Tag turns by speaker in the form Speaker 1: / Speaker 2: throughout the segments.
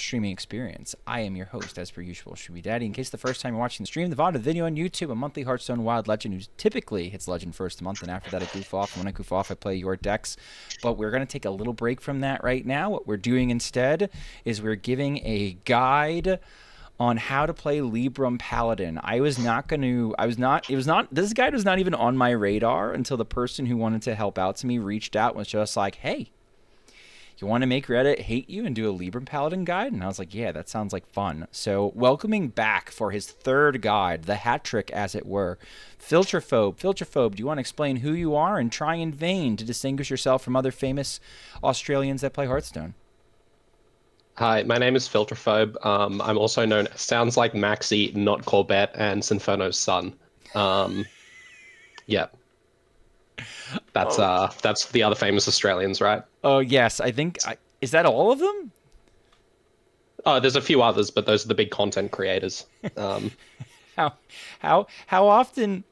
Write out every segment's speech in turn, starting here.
Speaker 1: streaming experience. I am your host, as per usual, Shooby Daddy. In case the first time you're watching the stream, the VOD the video on YouTube, a monthly Hearthstone Wild Legend who typically hits Legend first a month, and after that I goof off. And when I goof off, I play your decks. But we're going to take a little break from that right now. What we're doing instead is we're giving a guide on how to play Libram Paladin. This guide was not even on my radar until the person who wanted to help out to me reached out and was just like, hey, you want to make Reddit hate you and do a Libram Paladin guide? And I was like, yeah, that sounds like fun. So welcoming back for his third guide, the hat trick as it were, Filtrophobe. Filtrophobe, do you want to explain who you are and try in vain to distinguish yourself from other famous Australians that play Hearthstone?
Speaker 2: Hi, my name is Filtrophobe. I'm also known as Sounds Like Maxi, Not Corbett, and Sinferno's son. Yeah. That's the other famous Australians, right?
Speaker 1: Oh, yes. Is that all of them?
Speaker 2: Oh, there's a few others, but those are the big content creators.
Speaker 1: How often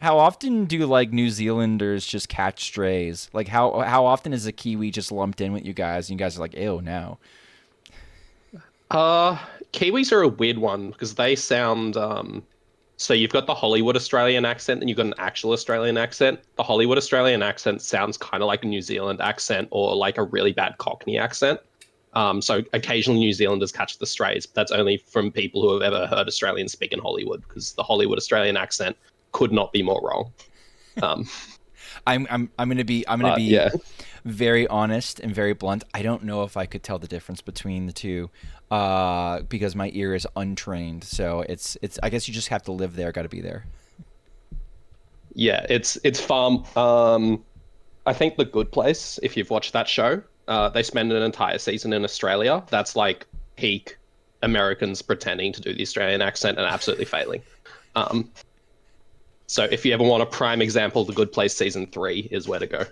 Speaker 1: do like New Zealanders just catch strays? Like how often is a Kiwi just lumped in with you guys and you guys are like, ew, no.
Speaker 2: Kiwis are a weird one because they sound so you've got the Hollywood Australian accent and you've got an actual Australian accent. The Hollywood Australian accent sounds kind of like a New Zealand accent or like a really bad Cockney accent. So occasionally New Zealanders catch the strays, but that's only from people who have ever heard Australians speak in Hollywood because the Hollywood Australian accent could not be more wrong.
Speaker 1: I'm gonna be
Speaker 2: yeah.
Speaker 1: very honest and very blunt. I don't know if I could tell the difference between the two because my ear is untrained. So it's I guess you just have to live there, got to be there.
Speaker 2: Yeah, it's far. I think The Good Place, if you've watched that show, they spend an entire season in Australia. That's like peak Americans pretending to do the Australian accent and absolutely failing. So if you ever want a prime example, The Good Place season 3 is where to go.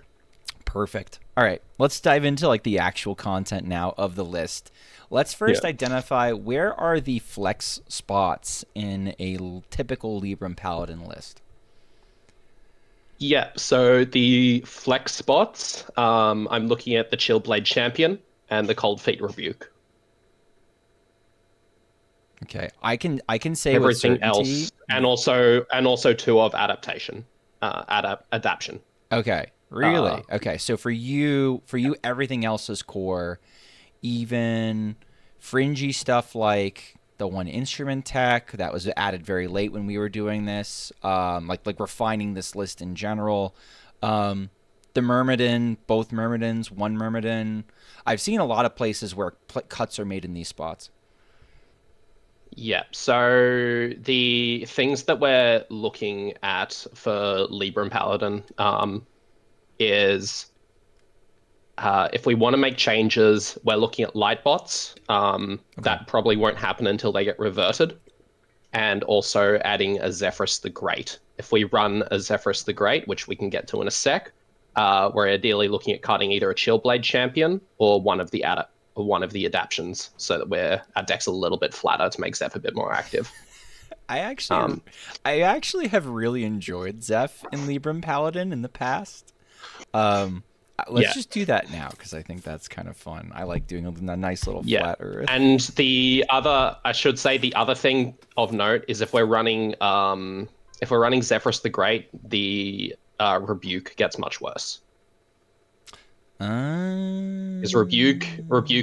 Speaker 1: Perfect. All right, let's dive into like the actual content now of the list. Let's first identify where are the flex spots in a typical Libram Paladin list.
Speaker 2: Yeah, so the flex spots, I'm looking at the Chillblade Champion and the Cold Feet Rebuke.
Speaker 1: Okay, I can say
Speaker 2: everything
Speaker 1: with certainty,
Speaker 2: else, and also 2 of adaptation, adaption.
Speaker 1: Okay, really? Okay, so for you, everything else is core, even fringy stuff like the one instrument tech that was added very late when we were doing this, like refining this list in general. The Myrmidon, both Myrmidons, one Myrmidon. I've seen a lot of places where cuts are made in these spots.
Speaker 2: Yeah, so the things that we're looking at for Libram Paladin is if we want to make changes, we're looking at light bots. That probably won't happen until they get reverted. And also adding a Zephyrus the Great. If we run a Zephyrus the Great, which we can get to in a sec, we're ideally looking at cutting either a Chillblade Champion or one of the adaptions, so that our deck's a little bit flatter to make Zeph a bit more active.
Speaker 1: I actually have really enjoyed Zeph in Libram Paladin in the past. Let's just do that now because I think that's kind of fun. I like doing a nice little flat earth.
Speaker 2: And the other thing of note is if we're running Zephyrus the Great, the Rebuke gets much worse. Because rebuke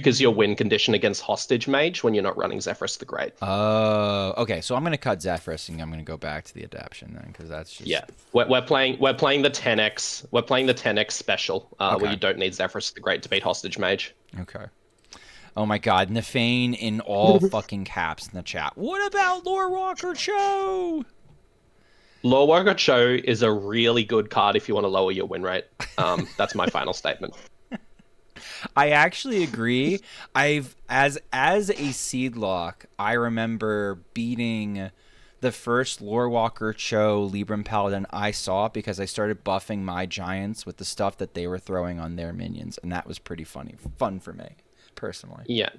Speaker 2: is your win condition against Hostage Mage when you're not running Zephyrus the Great.
Speaker 1: Oh, okay. So I'm gonna cut Zephyrus and I'm gonna go back to the adaption then, because that's just
Speaker 2: We're playing the 10x. We're playing the 10x special, where you don't need Zephyrus the Great to beat Hostage Mage.
Speaker 1: Okay. Oh my God, Nefane in all fucking caps in the chat. What about Lore Walker Cho?
Speaker 2: Lore Walker Cho is a really good card if you want to lower your win rate. That's my final statement.
Speaker 1: I actually agree. As a seed lock, I remember beating the first Lore Walker Cho Libram Paladin I saw because I started buffing my giants with the stuff that they were throwing on their minions, and that was pretty fun for me personally.
Speaker 2: Yeah.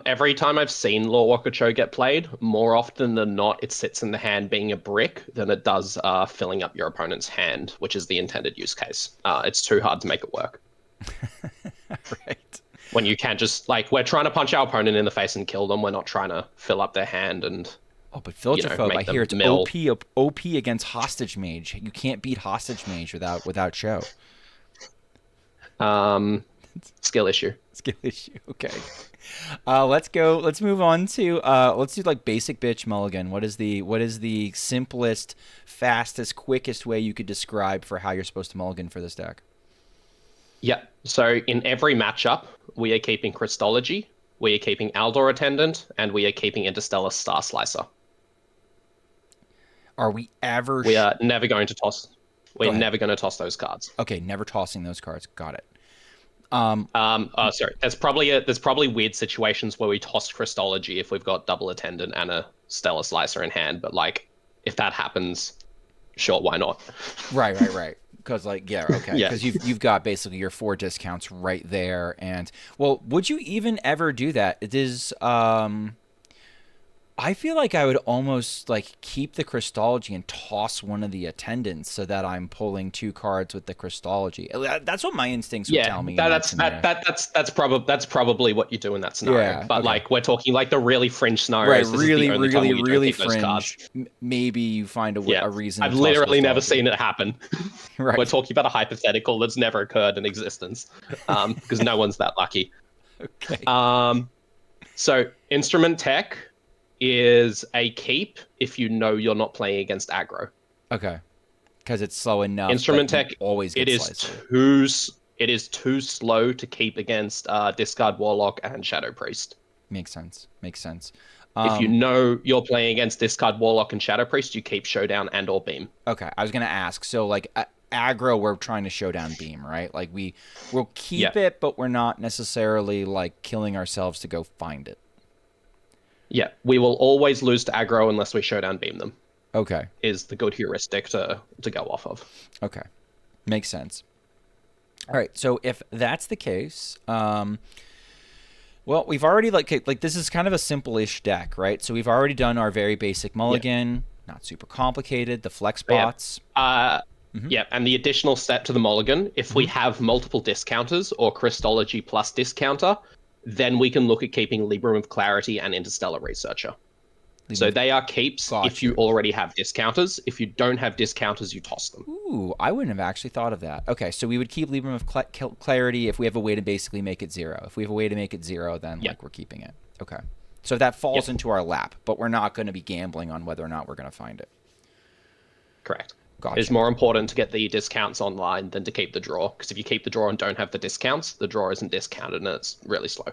Speaker 2: Every time I've seen Lore Walker Cho get played, more often than not, it sits in the hand being a brick than it does filling up your opponent's hand, which is the intended use case. It's too hard to make it work.
Speaker 1: Right.
Speaker 2: When you can just, like, we're trying to punch our opponent in the face and kill them. We're not trying to fill up their hand and,
Speaker 1: Oh, but Filtrophobe, I
Speaker 2: make them
Speaker 1: hear it's
Speaker 2: mill.
Speaker 1: OP against Hostage Mage. You can't beat Hostage Mage without show.
Speaker 2: Skill issue.
Speaker 1: Skill issue. Okay. Let's move on to let's do like basic bitch mulligan. What is the simplest, fastest, quickest way you could describe for how you're supposed to mulligan for this deck?
Speaker 2: Yeah. So in every matchup, we are keeping Cystology, we are keeping Aldor Attendant, and we are keeping Interstellar Star Slicer.
Speaker 1: Are we ever?
Speaker 2: We are never going to toss. We're never going to toss those cards.
Speaker 1: Okay, never tossing those cards. Got it.
Speaker 2: Sorry. There's probably weird situations where we toss Cystology if we've got double Attendant and a Stellar Slicer in hand. But like, if that happens, sure, why not?
Speaker 1: Right. Because like, yeah, okay. Because you've got basically your 4 discounts right there. And well, would you even ever do that? It is I feel like I would almost like keep the Cystology and toss one of the attendants so that I'm pulling 2 cards with the Cystology. That's what my instincts would tell me.
Speaker 2: That's probably what you do in that scenario.
Speaker 1: Yeah,
Speaker 2: but like, we're talking like the really fringe scenarios.
Speaker 1: Right, really fringe. Maybe you find a reason.
Speaker 2: I've literally never seen it happen.
Speaker 1: Right.
Speaker 2: We're talking about a hypothetical that's never occurred in existence, because no one's that lucky.
Speaker 1: Okay.
Speaker 2: So instrument tech is a keep if you know you're not playing against aggro.
Speaker 1: Okay. Because it's slow enough.
Speaker 2: Instrument tech
Speaker 1: always gets
Speaker 2: it is too slow to keep against Discard Warlock and Shadow Priest.
Speaker 1: Makes sense.
Speaker 2: If you know you're playing against Discard Warlock and Shadow Priest, you keep Showdown and or Beam.
Speaker 1: Okay, I was gonna ask. So like aggro, we're trying to Showdown Beam, right? Like we'll keep it, but we're not necessarily like killing ourselves to go find it.
Speaker 2: Yeah, we will always lose to aggro unless we Showdown Beam them.
Speaker 1: Okay.
Speaker 2: Is the good heuristic to go off of.
Speaker 1: Okay. Makes sense. All right, so if that's the case, well, we've already like this is kind of a simple-ish deck, right? So we've already done our very basic mulligan, not super complicated, the flex bots.
Speaker 2: Yeah, and the additional step to the mulligan, if we have multiple discounters or Cystology plus discounter, then we can look at keeping Libram of Clarity and Interstellar Researcher. So they are keeps if you already have discounters. If you don't have discounters, you toss them.
Speaker 1: Ooh, I wouldn't have actually thought of that. Okay, so we would keep Libram of Clarity if we have a way to basically make it 0. If we have a way to make it 0, then like we're keeping it. Okay. So that falls into our lap, but we're not going to be gambling on whether or not we're going to find it.
Speaker 2: Correct.
Speaker 1: Gotcha.
Speaker 2: It's more important to get the discounts online than to keep the draw, because if you keep the draw and don't have the discounts, the draw isn't discounted and it's really slow.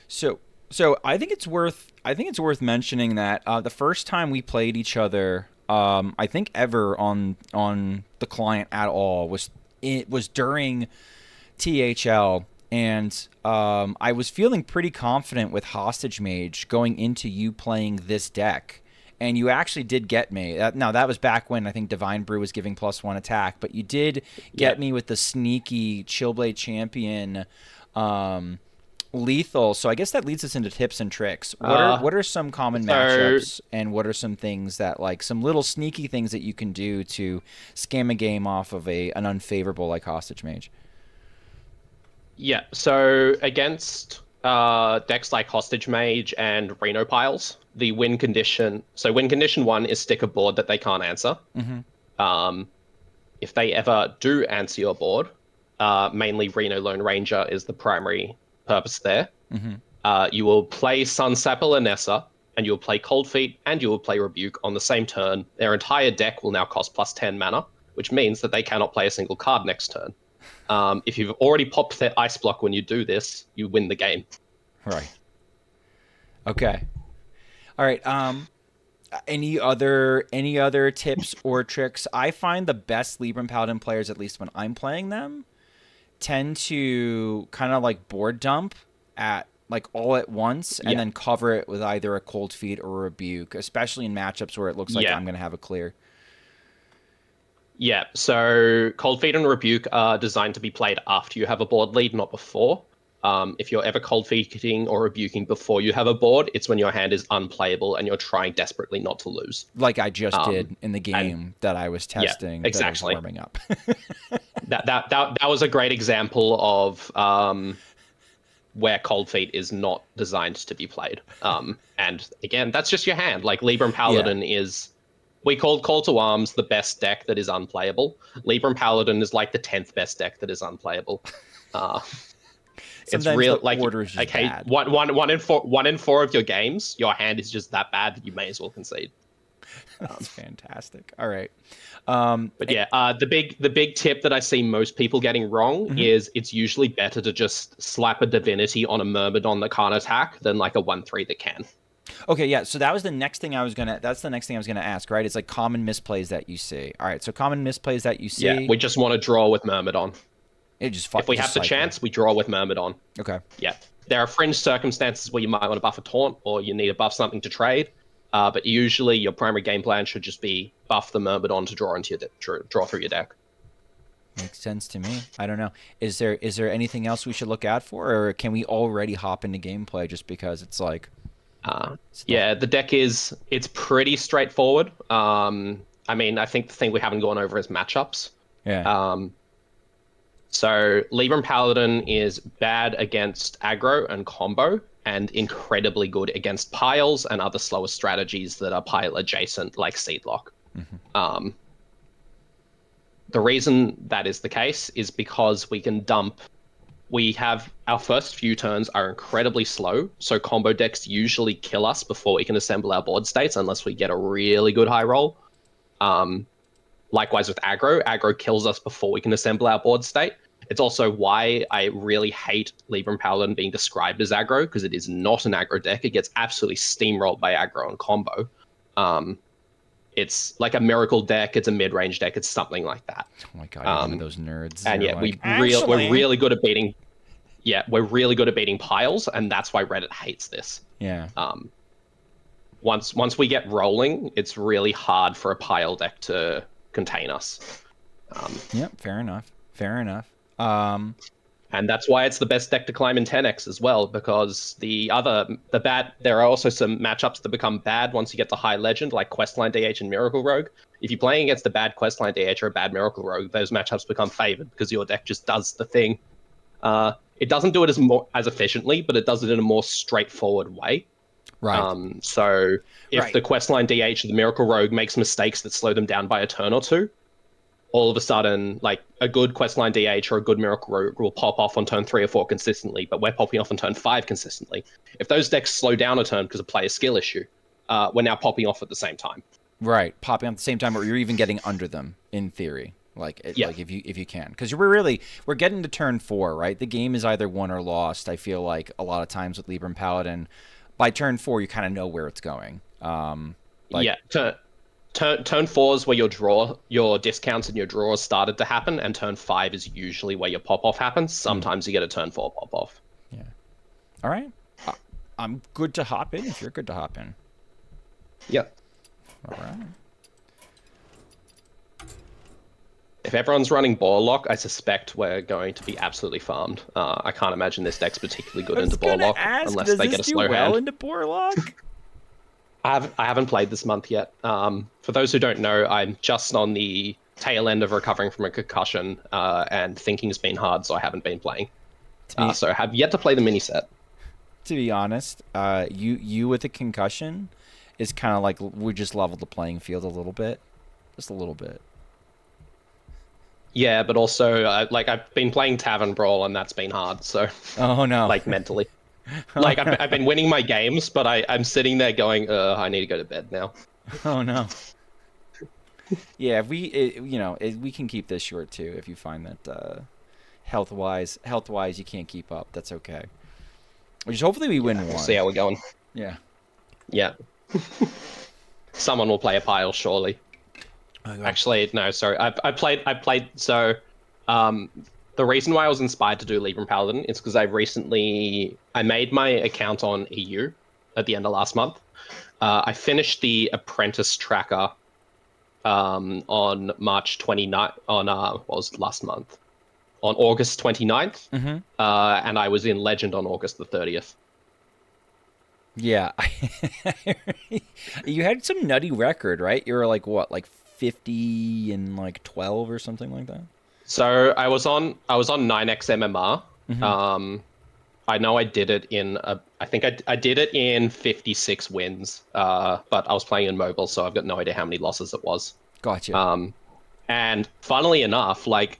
Speaker 1: So I think it's worth mentioning that the first time we played each other, I think ever on the client at all was during THL, and I was feeling pretty confident with Hostage Mage going into you playing this deck. And you actually did get me. Now, that was back when I think Divine Brew was giving +1 attack, but you did get me with the sneaky Chillblade Champion lethal. So I guess that leads us into tips and tricks. What are some common matchups, and what are some things that, like, some little sneaky things that you can do to scam a game off of an unfavorable like Hostage Mage?
Speaker 2: Yeah, so against decks like Hostage Mage and Reno Piles, the win condition. So win condition 1 is stick a board that they can't answer. If they ever do answer your board, mainly Reno Lone Ranger is the primary purpose there. You will play Sunsapper Nessa, and you will play Cold Feet, and you will play Rebuke on the same turn. Their entire deck will now cost +10 mana, which means that they cannot play a single card next turn. If you've already popped their Ice Block when you do this, you win the game.
Speaker 1: Right. Okay. All right. Any other tips or tricks? I find the best Libram Paladin players, at least when I'm playing them, tend to kind of like board dump at like all at once and then cover it with either a Cold Feet or a Rebuke, especially in matchups where it looks like I'm going to have a clear.
Speaker 2: Yeah, so Cold Feet and Rebuke are designed to be played after you have a board lead, not before. If you're ever Cold Feeting or Rebuking before you have a board, it's when your hand is unplayable and you're trying desperately not to lose.
Speaker 1: Like I just did in the game that I was testing.
Speaker 2: Yeah, exactly.
Speaker 1: That I was warming up.
Speaker 2: that was a great example of where Cold Feet is not designed to be played. And again, that's just your hand. Like Libram Paladin is, we called Call to Arms the best deck that is unplayable. Libram Paladin is like the 10th best deck that is unplayable. It's real,
Speaker 1: the
Speaker 2: like,
Speaker 1: order is just
Speaker 2: okay,
Speaker 1: bad.
Speaker 2: one in four of your games, your hand is just that bad that you may as well concede.
Speaker 1: That's fantastic. All right.
Speaker 2: But yeah, the big tip that I see most people getting wrong is it's usually better to just slap a divinity on a Myrmidon that can't attack than like a 1/3 that can.
Speaker 1: Okay, yeah. So that was the next thing I was gonna. That's the next thing I was gonna ask. Right? It's like common misplays that you see. All right. So common misplays that you see.
Speaker 2: Yeah, we just want to draw with Myrmidon.
Speaker 1: It just
Speaker 2: if we have the chance, we draw with Myrmidon.
Speaker 1: Okay.
Speaker 2: Yeah, there are fringe circumstances where you might want to buff a taunt or you need to buff something to trade. But usually your primary game plan should just be buff the Myrmidon to draw into your draw through your deck.
Speaker 1: Makes sense to me. I don't know. Is there anything else we should look out for, or can we already hop into gameplay just because it's like?
Speaker 2: Yeah, the deck it's pretty straightforward. I mean, I think the thing we haven't gone over is matchups.
Speaker 1: Yeah.
Speaker 2: So Libram Paladin is bad against aggro and combo, and incredibly good against piles and other slower strategies that are pile adjacent, like Seedlock. The reason that is the case is because we can dump. We have our first few turns are incredibly slow, so combo decks usually kill us before we can assemble our board states unless we get a really good high roll. Likewise with aggro, aggro kills us before we can assemble our board state. It's also why I really hate Libram Paladin being described as aggro, because it is not an aggro deck. It gets absolutely steamrolled by aggro and combo. It's like a miracle deck. It's a mid-range deck. It's something like that.
Speaker 1: Oh my god, you're one of those nerds.
Speaker 2: And yeah,
Speaker 1: like,
Speaker 2: we're really good at beating. Yeah, we're really good at beating piles, and that's why Reddit hates this.
Speaker 1: Yeah.
Speaker 2: Once we get rolling, it's really hard for a pile deck to contain us.
Speaker 1: Yep. Fair enough. Fair enough.
Speaker 2: And that's why it's the best deck to climb in 10x as well, because there are also some matchups that become bad once you get to high legend, like Questline DH and Miracle Rogue. If you're playing against a bad Questline DH or a bad Miracle Rogue, those matchups become favored because your deck just does the thing. It doesn't do it as efficiently, but it does it in a more straightforward way.
Speaker 1: Right.
Speaker 2: So if the Questline DH or the Miracle Rogue makes mistakes that slow them down by a turn or two, all of a sudden, like a good Questline DH or a good Miracle Rogue will pop off on turn 3 or 4 consistently, but we're popping off on turn 5 consistently. If those decks slow down a turn because of player skill issue, we're now popping off at the same time.
Speaker 1: Right, popping at the same time, or you're even getting under them in theory. Like if you can, because we're getting to turn 4, right? The game is either won or lost. I feel like a lot of times with Libram Paladin, by turn 4 you kind of know where it's going.
Speaker 2: Turn 4 is where your discounts and your draws started to happen, and turn 5 is usually where your pop off happens. Sometimes you get a turn 4 pop off.
Speaker 1: Yeah. All right. I'm good to hop in if you're good to hop in.
Speaker 2: Yeah.
Speaker 1: All right.
Speaker 2: If everyone's running Borlock, I suspect we're going to be absolutely farmed. I can't imagine this deck's particularly good into Borlock unless they get a slow hand.
Speaker 1: Into Borlock?
Speaker 2: I haven't played this month yet. For those who don't know, I'm just on the tail end of recovering from a concussion, and thinking's been hard, so I haven't been playing. So I have yet to play the mini set.
Speaker 1: To be honest, you with a concussion is kind of like we just leveled the playing field a little bit, just a little bit.
Speaker 2: Yeah, but also I've been playing Tavern Brawl, and that's been hard. So
Speaker 1: oh no,
Speaker 2: like mentally. Like I've been winning my games, but I'm sitting there going, I need to go to bed now.
Speaker 1: Oh no. Yeah, if we can keep this short too. If you find that health wise you can't keep up, that's okay. Which hopefully we win one.
Speaker 2: We'll see how we're going.
Speaker 1: Yeah.
Speaker 2: Yeah. Someone will play a pile surely.
Speaker 1: Okay.
Speaker 2: Actually, no, sorry. I played. So, the reason why I was inspired to do Libram Paladin is because I made my account on EU at the end of last month. I finished the Apprentice Tracker on March 29th, what was last month? On August 29th.
Speaker 1: Mm-hmm.
Speaker 2: And I was in Legend on August the 30th.
Speaker 1: Yeah. You had some nutty record, right? You were like, what, like 50 and like 12 or something like that?
Speaker 2: So I was on 9x MMR.
Speaker 1: Mm-hmm.
Speaker 2: I know I did it in I think I did it in 56 wins. But I was playing in mobile, so I've got no idea how many losses it was.
Speaker 1: Gotcha.
Speaker 2: And funnily enough, like,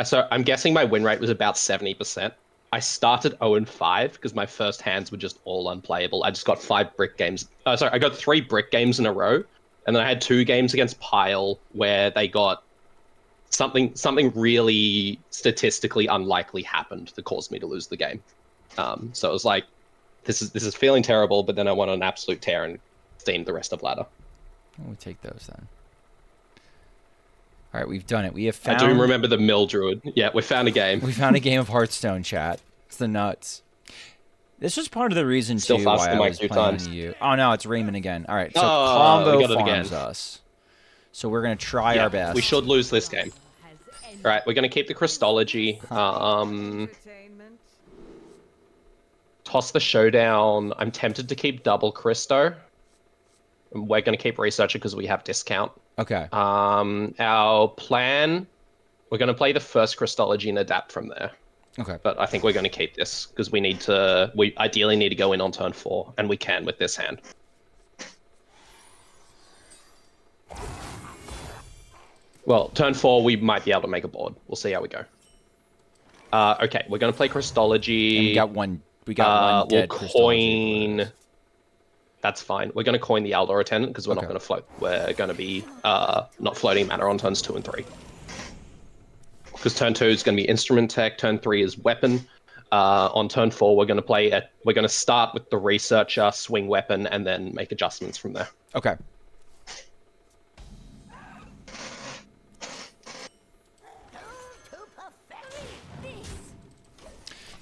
Speaker 2: so I'm guessing my win rate was about 70%. I started 0-5 because my first hands were just all unplayable. I just got 5 brick games. Sorry, I got 3 brick games in a row, and then I had 2 games against Pile where they got something really statistically unlikely happened that caused me to lose the game. So it was like, this is feeling terrible, but then I went on an absolute tear and steamed the rest of ladder.
Speaker 1: We'll take those then. All right, we've done it. We have found...
Speaker 2: I do remember the Mill Druid. Yeah, we found a game.
Speaker 1: We found a game of Hearthstone, chat. It's the nuts. This was part of the reason,
Speaker 2: Still
Speaker 1: too,
Speaker 2: faster
Speaker 1: why
Speaker 2: than
Speaker 1: I
Speaker 2: Mike
Speaker 1: was
Speaker 2: 2
Speaker 1: playing
Speaker 2: times.
Speaker 1: you. Oh, no, it's Raymond again. All right, so
Speaker 2: we
Speaker 1: combo
Speaker 2: got it
Speaker 1: farms
Speaker 2: again.
Speaker 1: us. So we're going to try our best.
Speaker 2: We should lose this game. All right, we're going to keep the Cystology. Toss the Showdown. I'm tempted to keep double Christo. We're going to keep Researcher because we have discount.
Speaker 1: Okay.
Speaker 2: Our plan, we're going to play the first Cystology and adapt from there.
Speaker 1: Okay.
Speaker 2: But I think we're going to keep this because we ideally need to go in on turn 4, and we can with this hand. Well, turn 4, we might be able to make a board. We'll see how we go. Okay, we're going to play Cystology.
Speaker 1: And we got one dead
Speaker 2: we'll
Speaker 1: Cystology.
Speaker 2: coin... That's fine. We're going to coin the Aldor Attendant because we're not going to float. We're going to be not floating mana on turns 2 and 3. Because turn 2 is going to be Instrument Tech. Turn 3 is Weapon. On turn 4, we're going to start with the Researcher, swing Weapon, and then make adjustments from there.
Speaker 1: Okay.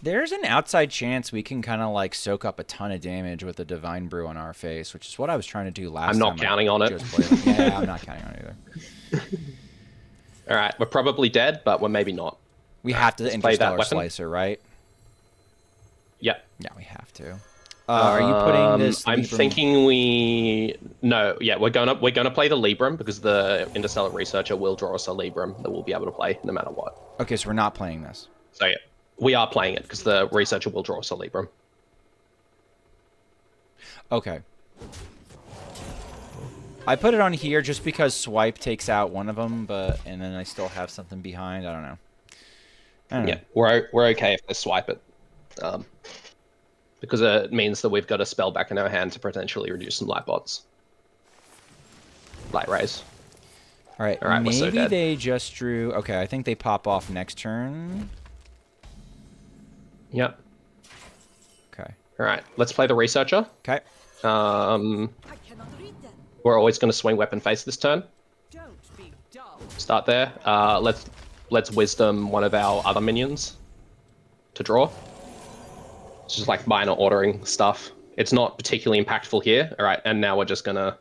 Speaker 1: There's an outside chance we can kind of like soak up a ton of damage with a Divine Brew on our face, which is what I was trying to do last time.
Speaker 2: I'm not counting on it.
Speaker 1: Yeah, I'm not counting on it either.
Speaker 2: All right, we're probably dead, but we're maybe not.
Speaker 1: We have to Interstellar Slicer, right?
Speaker 2: Yep.
Speaker 1: Yeah, we have to. Are you putting this?
Speaker 2: I'm thinking no. Yeah, we're gonna play the Libram because the Interstellar Researcher will draw us a Libram that we'll be able to play no matter what.
Speaker 1: Okay, so we're not playing this.
Speaker 2: So yeah, we are playing it because the Researcher will draw us a Libram.
Speaker 1: Okay. I put it on here just because swipe takes out one of them, and then I still have something behind. I don't know.
Speaker 2: Yeah, we're okay if they swipe it, because it means that we've got a spell back in our hand to potentially reduce some light bots. Light rays.
Speaker 1: All right, maybe so they just drew... Okay, I think they pop off next turn.
Speaker 2: Yep.
Speaker 1: Okay.
Speaker 2: All right, let's play the Researcher.
Speaker 1: Okay.
Speaker 2: We're always going to swing Weapon face this turn. Start there. Let's Wisdom one of our other minions to draw. It's just like minor ordering stuff. It's not particularly impactful here. All right, and now we're just going to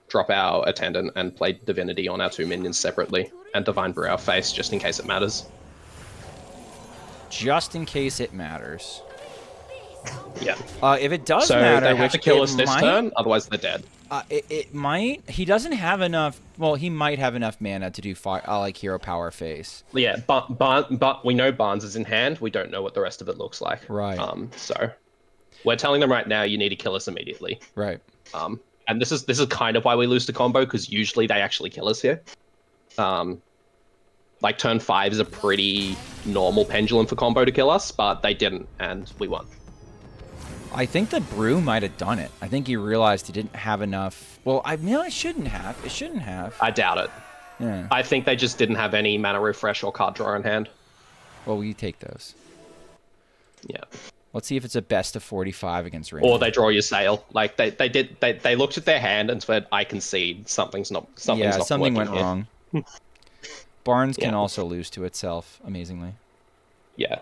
Speaker 2: drop our Attendant and play Divinity on our 2 minions separately, and Divine Brew our face just in case it matters.
Speaker 1: Just in case it matters.
Speaker 2: Yeah.
Speaker 1: If it does
Speaker 2: so
Speaker 1: matter,
Speaker 2: they have to kill us this turn, otherwise they're dead.
Speaker 1: It might. He doesn't have enough. Well, he might have enough mana to do like Hero Power face.
Speaker 2: Yeah, but we know Barnes is in hand. We don't know what the rest of it looks like.
Speaker 1: Right.
Speaker 2: So we're telling them right now, you need to kill us immediately.
Speaker 1: Right.
Speaker 2: And this is kind of why we lose the combo, because usually they actually kill us here. Like turn 5 is a pretty normal pendulum for combo to kill us, but they didn't, and we won.
Speaker 1: I think the Brew might have done it. I think he realized he didn't have enough. Well, I mean, it shouldn't have. It shouldn't have.
Speaker 2: I doubt it.
Speaker 1: Yeah.
Speaker 2: I think they just didn't have any mana refresh or card draw in hand.
Speaker 1: Well, we take those.
Speaker 2: Yeah.
Speaker 1: Let's see if it's a best of 45 against Raymond.
Speaker 2: Or they draw your sail. Like they looked at their hand and said, "I concede. Something's not
Speaker 1: something went
Speaker 2: here."
Speaker 1: wrong. Barnes can also lose to itself, amazingly.
Speaker 2: Yeah.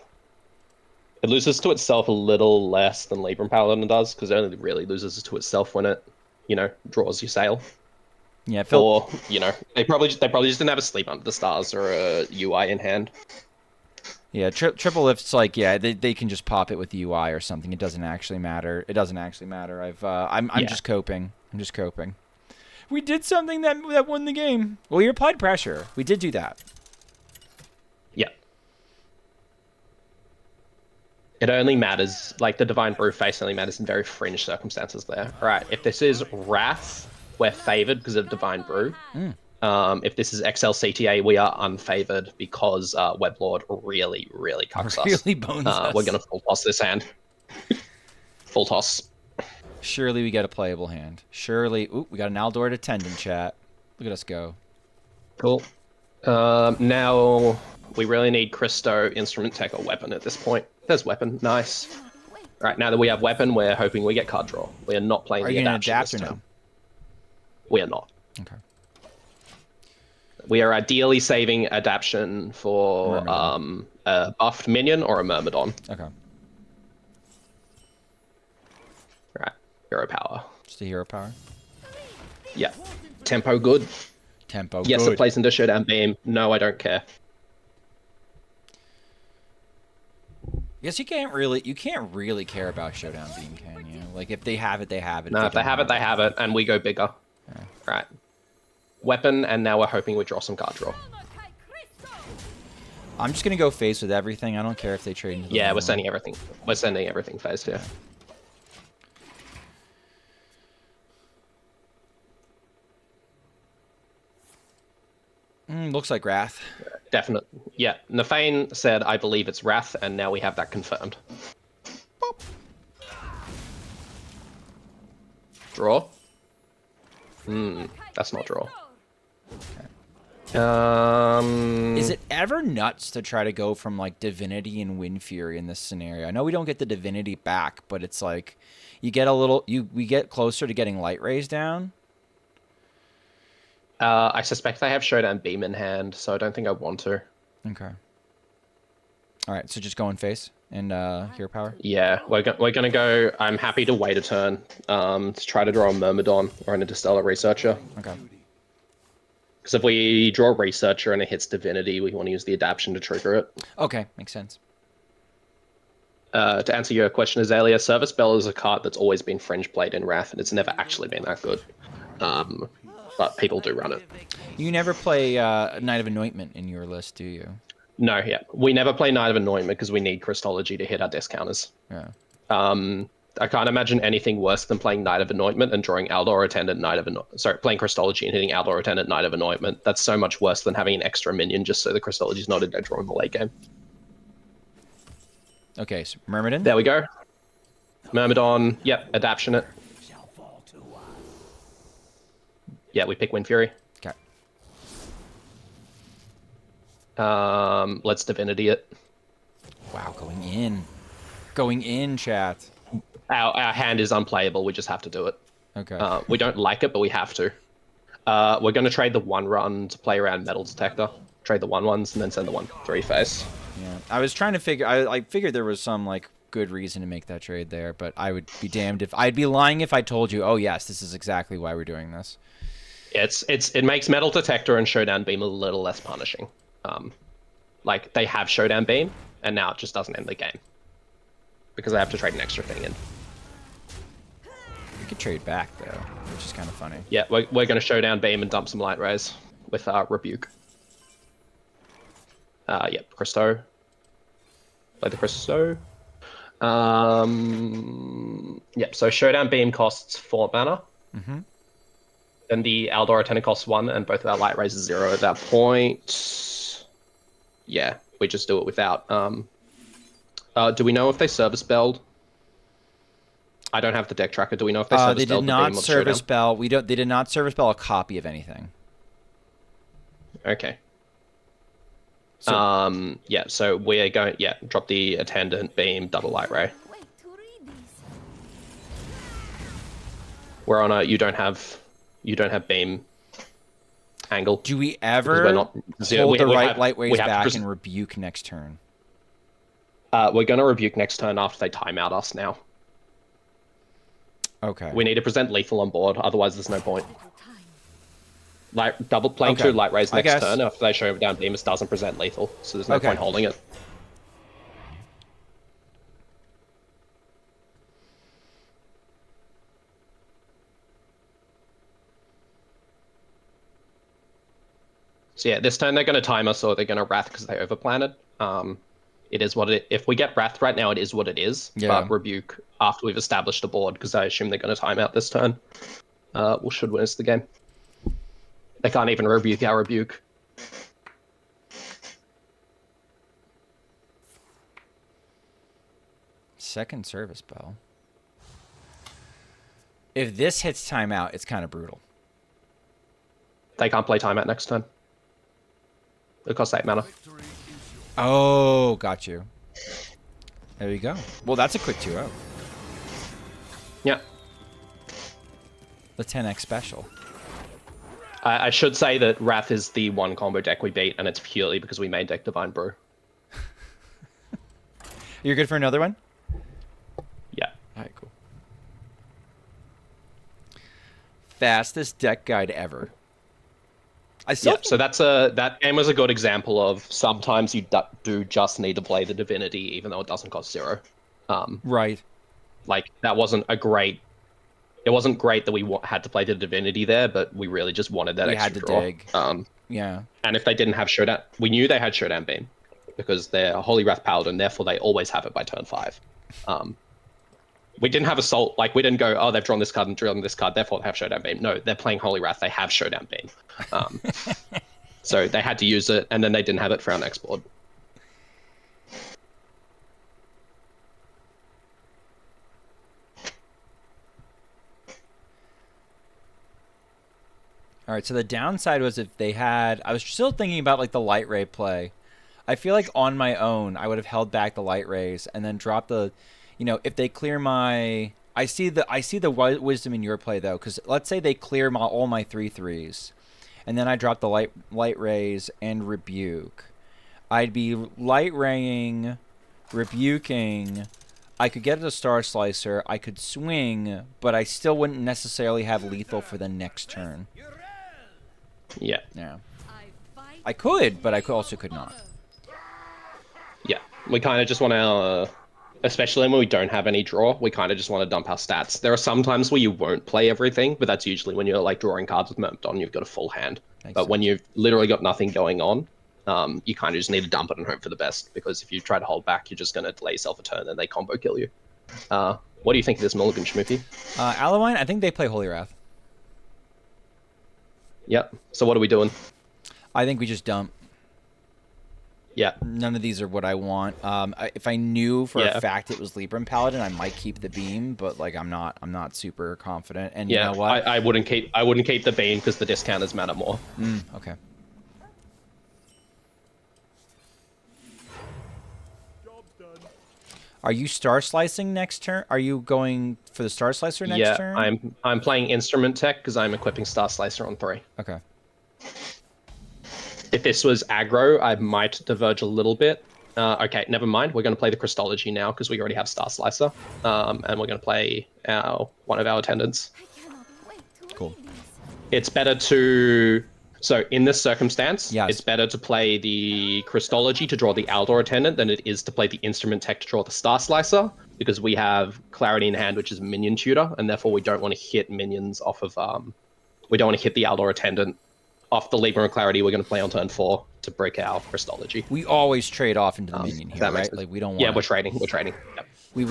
Speaker 2: It loses to itself a little less than Libram Paladin does, because it only really loses to itself when it, draws your sail.
Speaker 1: Yeah,
Speaker 2: or, they probably just didn't have a Sleep Under the Stars or a UI in hand.
Speaker 1: Yeah, triple lift's like, yeah, they can just pop it with the UI or something. It doesn't actually matter. It doesn't actually matter. I'm just coping. I'm just coping. We did something that won the game. Well, we applied pressure. We did do that.
Speaker 2: Yeah. It only matters, like the Divine Brew face only matters in very fringe circumstances there. All right, if this is Wrath, we're favored because of Divine Brew. If this is XLCTA, we are unfavored because Weblord really, really cucks us.
Speaker 1: Really bones us.
Speaker 2: We're going to full toss this hand. Full toss.
Speaker 1: Surely we get a playable hand. Surely. Ooh, we got an Aldor Attendant, chat. Look at us go.
Speaker 2: Cool. Now we really need Christo, Instrument Tech, or Weapon at this point. There's Weapon. Nice. All right, now that we have Weapon, we're hoping we get card draw. We are not playing the adaptation this turn. We are not.
Speaker 1: Okay.
Speaker 2: We are ideally saving adaptation for a buffed minion or a Myrmidon.
Speaker 1: Okay.
Speaker 2: Right. Hero power.
Speaker 1: Just a hero power?
Speaker 2: Yeah. Tempo good.
Speaker 1: Tempo
Speaker 2: yes,
Speaker 1: good.
Speaker 2: It plays into Showdown Beam. No, I don't care.
Speaker 1: Yes, you can't really care about Showdown Beam, can you? Like if they have it, they have it.
Speaker 2: No, if they have it, they have it, and we go bigger.
Speaker 1: Yeah.
Speaker 2: Right. Weapon, and now we're hoping we draw some card draw.
Speaker 1: I'm just gonna go face with everything. I don't care if they trade into the
Speaker 2: Yeah, we're sending everything. We're sending everything face, yeah.
Speaker 1: Looks like Wrath.
Speaker 2: Definite. Yeah. Nafane said, I believe it's Wrath, and now we have that confirmed. Boop. Draw? That's not draw.
Speaker 1: Is it ever nuts to try to go from like Divinity and Wind Fury in this scenario? I know we don't get the Divinity back, but it's like you get a little we get closer to getting Light Rays down.
Speaker 2: I suspect they have Showdown Beam in hand, so I don't think I want to.
Speaker 1: Okay. All right, so just go in face and hero power.
Speaker 2: Yeah, we're gonna go. I'm happy to wait a turn to try to draw a Myrmidon or an Interstellar Researcher.
Speaker 1: Okay.
Speaker 2: Because if we draw a Researcher and it hits Divinity, we want to use the adaptation to trigger it.
Speaker 1: Okay, makes sense.
Speaker 2: To answer your question, Azalea, Service Bell is a card that's always been fringe played in Wrath, and it's never actually been that good. But people do run it.
Speaker 1: You never play Knight of Anointment in your list, do you?
Speaker 2: No, yeah. We never play Knight of Anointment because we need Cystology to hit our discounters.
Speaker 1: Yeah.
Speaker 2: I can't imagine anything worse than playing Knight of Anointment and drawing Aldor Attendant, playing Cystology and hitting Aldor Attendant, Knight of Anointment. That's so much worse than having an extra minion just so the Cystology's not in there drawing the late game.
Speaker 1: Okay, so Myrmidon?
Speaker 2: There we go. Myrmidon, yep, adaptation it. Yeah, we pick Wind Fury.
Speaker 1: Okay.
Speaker 2: Let's Divinity it.
Speaker 1: Wow, going in. Going in, chat.
Speaker 2: Our hand is unplayable. We just have to do it.
Speaker 1: Okay.
Speaker 2: We don't like it, but we have to. We're going to trade the 1-run to play around Metal Detector. Trade the 1/1s and then send the 1/3 face.
Speaker 1: Yeah, I was trying to figure. I figured there was some like good reason to make that trade there, but I would be damned if I'd be lying if I told you, oh yes, this is exactly why we're doing this.
Speaker 2: It makes Metal Detector and Showdown Beam a little less punishing. Like they have Showdown Beam, and now it just doesn't end the game because they have to trade an extra thing in.
Speaker 1: We could trade back though, which is kind of funny.
Speaker 2: Yeah, we're going to Showdown Beam and dump some Light Rays with Rebuke. Yep, Christo. Play the Christo. Yep, so Showdown Beam costs 4 mana.
Speaker 1: Mm-hmm.
Speaker 2: Then the Aldor Attendant costs 1, and both of our Light Rays are 0 at that point. Yeah, we just do it without. Do we know if they service belled? I don't have the deck tracker. Do we know if they service belled?
Speaker 1: They did not service bell. They did not service bell a copy of anything.
Speaker 2: Okay. So, yeah, so we're going, drop the Attendant, Beam, double Light Ray. We're on a, you don't have Beam angle.
Speaker 1: Do we ever hold the Light Rays back and Rebuke next turn?
Speaker 2: We're going to Rebuke next turn after they time out us now.
Speaker 1: Okay.
Speaker 2: We need to present lethal on board, otherwise there's no point. Playing 2 Light Rays next turn after they show down Beam, it doesn't present lethal, so there's no point holding it. So yeah, this turn they're going to time us or they're going to Wrath because they overplanted. it is what it. If we get Wrath right now, it is what it is.
Speaker 1: Yeah.
Speaker 2: But Rebuke after we've established a board, because I assume they're going to time out this turn. Should win us the game. They can't even rebuke our Rebuke.
Speaker 1: Second service bell. If this hits timeout, it's kind of brutal.
Speaker 2: They can't play timeout next turn. It costs 8 mana.
Speaker 1: Oh, got you. There you go. Well, that's a quick 2-0.
Speaker 2: Yeah.
Speaker 1: The 10x special.
Speaker 2: I should say that Wrath is the one combo deck we beat, and it's purely because we main deck Divine Brew.
Speaker 1: You're good for another one?
Speaker 2: Yeah.
Speaker 1: All right, cool. Fastest deck guide ever.
Speaker 2: So that game was a good example of sometimes you do just need to play the Divinity, even though it doesn't cost 0.
Speaker 1: Right.
Speaker 2: Like, that wasn't a great... It wasn't great that we had to play the Divinity there, but we really just wanted that extra draw.
Speaker 1: We had to dig. Yeah.
Speaker 2: And if they didn't have Showdown... We knew they had Showdown Beam, because they're a Holy Wrath Paladin, therefore they always have it by turn 5. We didn't have Assault, like, we didn't go, oh, they've drawn this card and drawn this card, therefore they have Showdown Beam. No, they're playing Holy Wrath, they have Showdown Beam. So they had to use it, and then they didn't have it for our next board.
Speaker 1: All right, so the downside was if they had... I was still thinking about, like, the Light Ray play. I feel like on my own, I would have held back the Light Rays and then dropped the... You know, if they clear my... I see the wisdom in your play, though, because let's say they clear all my 3/3s, and then I drop the light Rays and Rebuke. I'd be Light Raying, Rebuking... I could get a Star Slicer, I could swing, but I still wouldn't necessarily have lethal for the next turn.
Speaker 2: Yeah.
Speaker 1: Yeah. I could, but I also could not.
Speaker 2: Yeah. We kind of just want to, especially when we don't have any draw, we kind of just want to dump our stats. There are some times where you won't play everything, but that's usually when you're like drawing cards with Myrmidon, you've got a full hand.
Speaker 1: Makes
Speaker 2: but
Speaker 1: sense.
Speaker 2: when you've literally got nothing going on, you kind of just need to dump it and hope for the best, because if you try to hold back, you're just going to delay yourself a turn and they combo kill you. What do you think of this Mulligan, Schmippy?
Speaker 1: Alawine, I think they play Holy Wrath.
Speaker 2: Yep. So what are we doing?
Speaker 1: I think we just dump.
Speaker 2: Yeah.
Speaker 1: None of these are what I want. If I knew for a fact it was Libram Paladin, I might keep the beam, but like I'm not super confident. And
Speaker 2: yeah,
Speaker 1: you know what?
Speaker 2: I wouldn't keep the beam because the discounters matter more.
Speaker 1: Okay. Are you Star Slicing next turn? Are you going for the Star Slicer next turn?
Speaker 2: Yeah, I'm playing Instrument Tech because I'm equipping Star Slicer on 3.
Speaker 1: Okay.
Speaker 2: If this was aggro, I might diverge a little bit. Okay, never mind. We're going to play the Cystology now because we already have Star Slicer. And we're going to play one of our attendants.
Speaker 1: Cool.
Speaker 2: It's better to... So in this circumstance,
Speaker 1: yes,
Speaker 2: it's better to play the Cystology to draw the Aldor Attendant than it is to play the Instrument Tech to draw the Star Slicer, because we have Clarity in hand, which is Minion Tutor, and therefore we don't want to hit minions off of... we don't want to hit the Aldor Attendant off the Libram Clarity we're going to play on turn 4 to break our Cystology.
Speaker 1: We always trade off into the minion here, right? Like we don't want...
Speaker 2: Yeah, we're trading. We're trading. Yep.
Speaker 1: We're
Speaker 2: We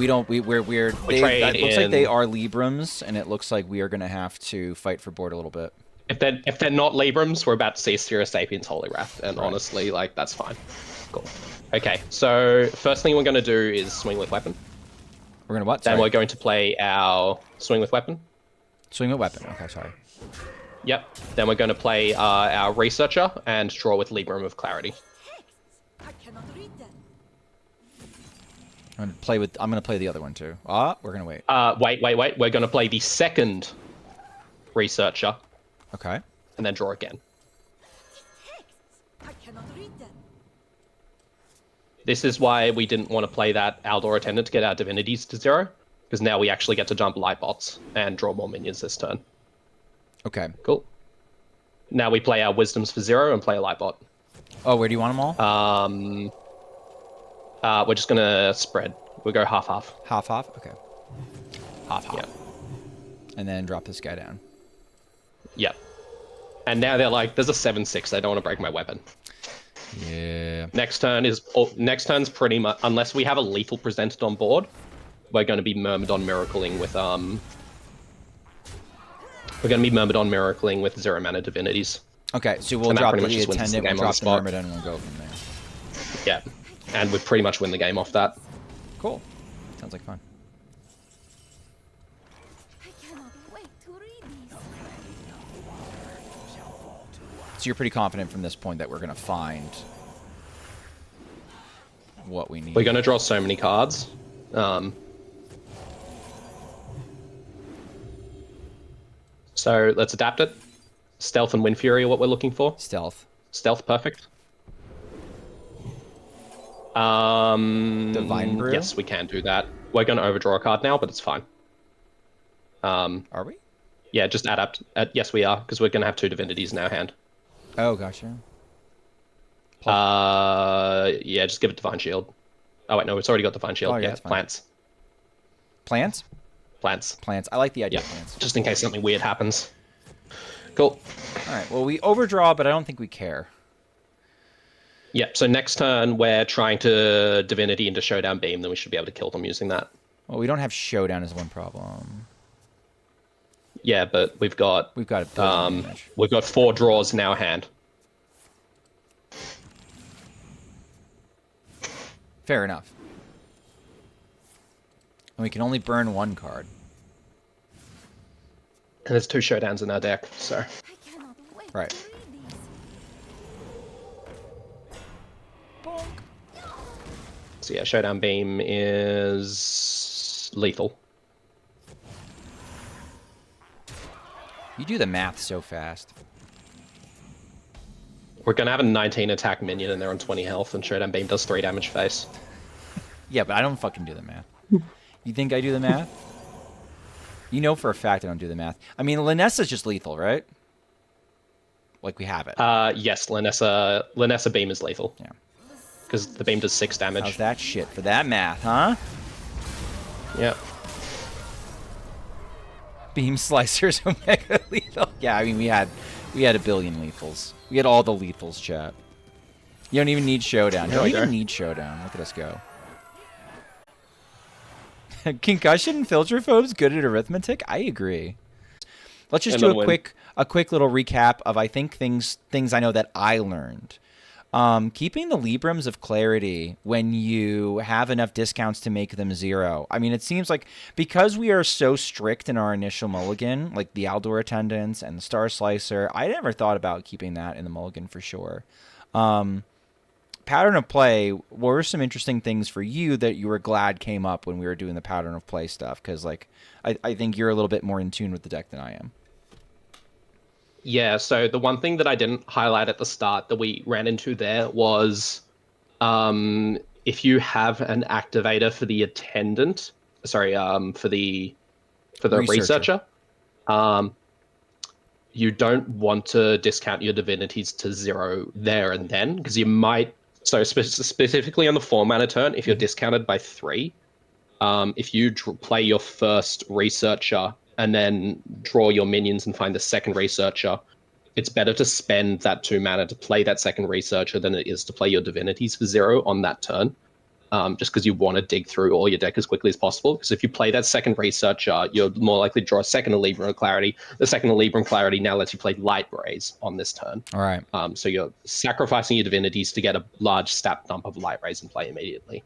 Speaker 2: trade
Speaker 1: it looks like they are Librams, and it looks like we are going to have to fight for board a little bit.
Speaker 2: If they're not Librams, we're about to see Serious Sapiens Holy Wrath, and honestly, like, that's fine. Cool. Okay, so first thing we're going to do is swing with weapon.
Speaker 1: We're going to what?
Speaker 2: Then we're going to play our swing with weapon.
Speaker 1: Swing with weapon. Okay, sorry.
Speaker 2: Yep. Then we're going to play our Researcher and draw with Libram of Clarity.
Speaker 3: I cannot read them.
Speaker 1: I'm going to play the other one too. We're going to wait.
Speaker 2: Wait. We're going to play the second Researcher.
Speaker 1: Okay.
Speaker 2: And then draw again.
Speaker 3: I cannot read them.
Speaker 2: This is why we didn't want to play that Aldor Attendant to get our divinities to 0, because now we actually get to jump Lightbots and draw more minions this turn.
Speaker 1: Okay.
Speaker 2: Cool. Now we play our Wisdoms for 0 and play a Lightbot.
Speaker 1: Oh, where do you want them all?
Speaker 2: We're just going to spread. We'll go half-half.
Speaker 1: Half-half? Okay. Half-half.
Speaker 2: Yep.
Speaker 1: And then drop this guy down.
Speaker 2: Yep. And now they're like, there's a 7/6. They don't want to break my weapon.
Speaker 1: Yeah.
Speaker 2: Next turn's pretty much, unless we have a lethal presented on board, we're going to be Myrmidon miracling with zero mana divinities.
Speaker 1: Okay, so we'll
Speaker 2: And that
Speaker 1: drop
Speaker 2: pretty
Speaker 1: the
Speaker 2: much just wins us the
Speaker 1: attendant, we'll
Speaker 2: game on the
Speaker 1: drop the
Speaker 2: spot.
Speaker 1: Myrmidon, and we'll go from there.
Speaker 2: Yeah, and we pretty much win the game off that.
Speaker 1: Cool. Sounds like fun.
Speaker 3: I cannot wait to read these.
Speaker 1: So you're pretty confident from this point that we're going to find what we need.
Speaker 2: We're going to draw so many cards. So let's adapt it. Stealth and Wind Fury are what we're looking for.
Speaker 1: Stealth.
Speaker 2: Stealth, perfect.
Speaker 1: Divine Brew?
Speaker 2: Yes, we can do that. We're going to overdraw a card now, but it's fine.
Speaker 1: Are we?
Speaker 2: Yeah, just adapt. Yes, we are, because we're going to have 2 divinities in our hand.
Speaker 1: Oh, gotcha.
Speaker 2: Yeah, just give it Divine Shield. Oh, wait, no, it's already got Divine Shield.
Speaker 1: Oh, yeah,
Speaker 2: yeah,
Speaker 1: it's fine.
Speaker 2: plants.
Speaker 1: Plants?
Speaker 2: Plants.
Speaker 1: Plants. I like the idea
Speaker 2: Yeah,
Speaker 1: of plants.
Speaker 2: just in case something weird happens. Cool.
Speaker 1: All right, well, we overdraw, but I don't think we care.
Speaker 2: Yeah, so next turn, we're trying to Divinity into Showdown Beam, then we should be able to kill them using that.
Speaker 1: Well, we don't have Showdown as one problem.
Speaker 2: Yeah, but we've got
Speaker 1: We've got a billion damage.
Speaker 2: we've got 4 draws in our hand.
Speaker 1: Fair enough. And we can only burn 1 card.
Speaker 2: And there's 2 Showdowns in our deck, so...
Speaker 3: I cannot wait
Speaker 1: Right.
Speaker 3: to read these.
Speaker 2: So yeah, Showdown Beam is lethal.
Speaker 1: You do the math so fast.
Speaker 2: We're gonna have a 19 attack minion and they're on 20 health, and Showdown Beam does 3 damage face.
Speaker 1: Yeah, but I don't fucking do the math. You think I do the math? You know for a fact I don't do the math. I mean, Linessa's just lethal, right? Like, we have it.
Speaker 2: Yes, Linessa Beam is lethal.
Speaker 1: Yeah.
Speaker 2: Because the beam does 6 damage.
Speaker 1: How's that shit for that math, huh?
Speaker 2: Yeah.
Speaker 1: Beam Slicers Omega lethal. Yeah, I mean, we had a billion lethals. We had all the lethals, chat. You don't even need Showdown. You don't even need Showdown. Look at us go. Concussion and Filtrophobe's good at arithmetic? I agree. Let's just do a quick little recap of, I think, things I know that I learned. Keeping the Librams of Clarity when you have enough discounts to make them 0. I mean, it seems like because we are so strict in our initial mulligan, like the Aldor Attendants and the Star Slicer, I never thought about keeping that in the mulligan for sure. Pattern of play, what were some interesting things for you that you were glad came up when we were doing the pattern of play stuff? Because, like, I think you're a little bit more in tune with the deck than I am.
Speaker 2: Yeah, so the one thing that I didn't highlight at the start that we ran into there was if you have an activator for the attendant, for the researcher, you don't want to discount your divinities to 0 there and then, because you might. So specifically on the 4-mana turn, if you're discounted by 3, if you play your first researcher and then draw your minions and find the second researcher, it's better to spend that 2 mana to play that second researcher than it is to play your divinities for 0 on that turn. Just because you want to dig through all your deck as quickly as possible. Because if you play that second researcher, you're more likely to draw a second Libram of Clarity. The second Libram of Clarity now lets you play Light Rays on this turn.
Speaker 1: All right.
Speaker 2: So you're sacrificing your divinities to get a large stat dump of Light Rays and play immediately.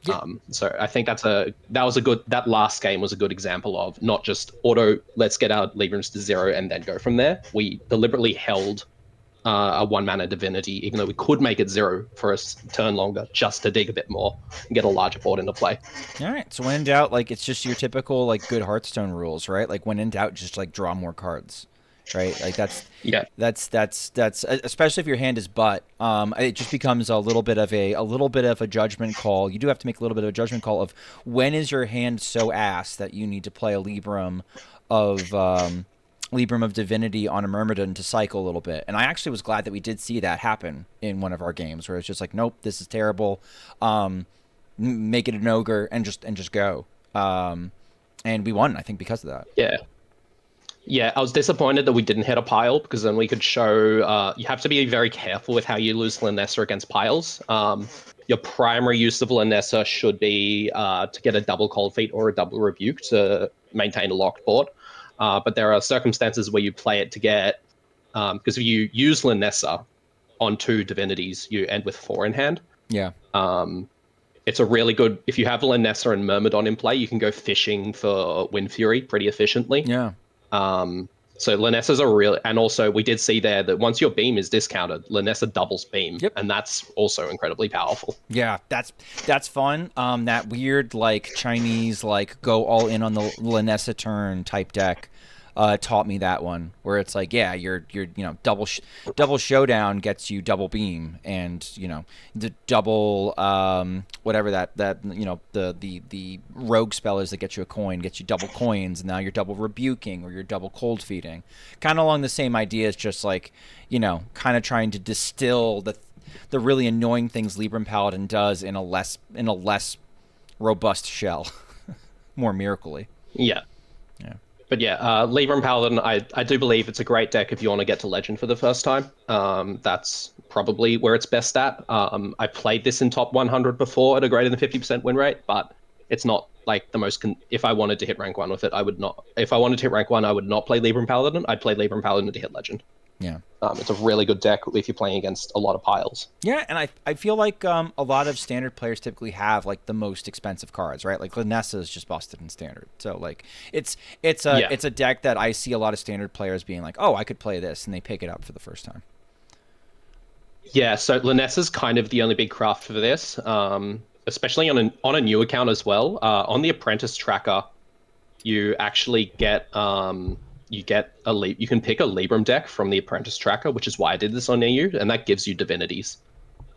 Speaker 1: Yeah.
Speaker 2: So I think that last game was a good example of not just let's get our Librams to 0 and then go from there. We deliberately held a 1-mana divinity, even though we could make it 0 for a turn longer, just to dig a bit more and get a larger board into play.
Speaker 1: All right. So when in doubt, like, it's just your typical, like, good Hearthstone rules, right? Like, when in doubt, just, like, draw more cards, right? Like, that's especially if your hand is butt. It just becomes a little bit of a judgment call. You do have to make a little bit of a judgment call of when is your hand so ass that you need to play a Libram of Divinity on a Myrmidon to cycle a little bit. And I actually was glad that we did see that happen in one of our games where it's just like, nope, this is terrible. Make it an ogre and just go. And we won, I think, because of that.
Speaker 2: Yeah. Yeah, I was disappointed that we didn't hit a pile because then we could show. You have to be very careful with how you lose Linessa against piles. Your primary use of Linessa should be to get a double cold feet or a double rebuke to maintain a locked board. But there are circumstances where you play it to get. Because if you use Linessa on 2 divinities, you end with 4 in hand.
Speaker 1: Yeah.
Speaker 2: It's a really good. If you have Linessa and Myrmidon in play, you can go fishing for Wind Fury pretty efficiently.
Speaker 1: Yeah.
Speaker 2: So Linessa's a real, and also we did see there that once your beam is discounted, Linessa doubles beam,
Speaker 1: Yep.
Speaker 2: and that's also incredibly powerful.
Speaker 1: Yeah, that's fun. That weird like Chinese like go all in on the Linessa turn type deck taught me that one, where it's like, yeah, you're double showdown gets you double beam, and the double whatever that the rogue spell is that gets you a coin, gets you double coins, and now you're double rebuking or you're double cold feeding, kind of along the same idea as just like kind of trying to distill the really annoying things Libram Paladin does in a less robust shell, more miracly.
Speaker 2: Yeah.
Speaker 1: Yeah.
Speaker 2: But yeah, Libram Paladin, I do believe it's a great deck if you want to get to Legend for the first time. That's probably where it's best at. I played this in top 100 before at a greater than 50% win rate, but it's not like the most. If I wanted to hit rank 1 with it, I would not. If I wanted to hit rank 1, I would not play Libram Paladin. I'd play Libram Paladin to hit Legend.
Speaker 1: Yeah.
Speaker 2: It's a really good deck if you're playing against a lot of piles.
Speaker 1: Yeah, and I feel like a lot of standard players typically have like the most expensive cards, right? Like Linessa is just busted in standard, so like it's a deck that I see a lot of standard players being like, oh, I could play this, and they pick it up for the first time.
Speaker 2: Yeah, so Linessa's kind of the only big craft for this, especially on a new account as well. On the Apprentice tracker, you actually get you can pick a Libram deck from the Apprentice tracker, which is why I did this on EU, and that gives you divinities.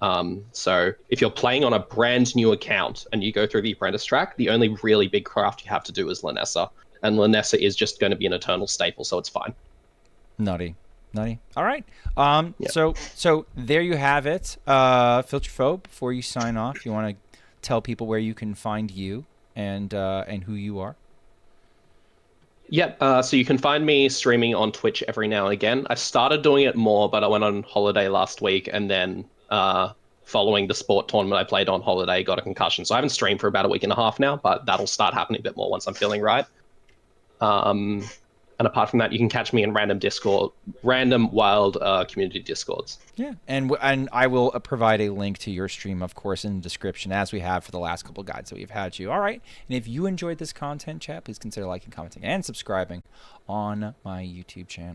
Speaker 2: So if you're playing on a brand new account and you go through the Apprentice track, the only really big craft you have to do is Linessa, and Linessa is just going to be an eternal staple, so it's fine.
Speaker 1: Nutty. All right. So there you have it. Filtrophobe, before you sign off, you want to tell people where you can find you and who you are?
Speaker 2: Yep, so you can find me streaming on Twitch every now and again. I started doing it more, but I went on holiday last week, and then following the sport tournament I played on holiday, got a concussion. So I haven't streamed for about a week and a half now, but that'll start happening a bit more once I'm feeling right. And apart from that, you can catch me in random wild community discords.
Speaker 1: Yeah, and I will provide a link to your stream, of course, in the description, as we have for the last couple of guides that we've had you. All right, and if you enjoyed this content, chat, please consider liking, commenting, and subscribing on my YouTube channel.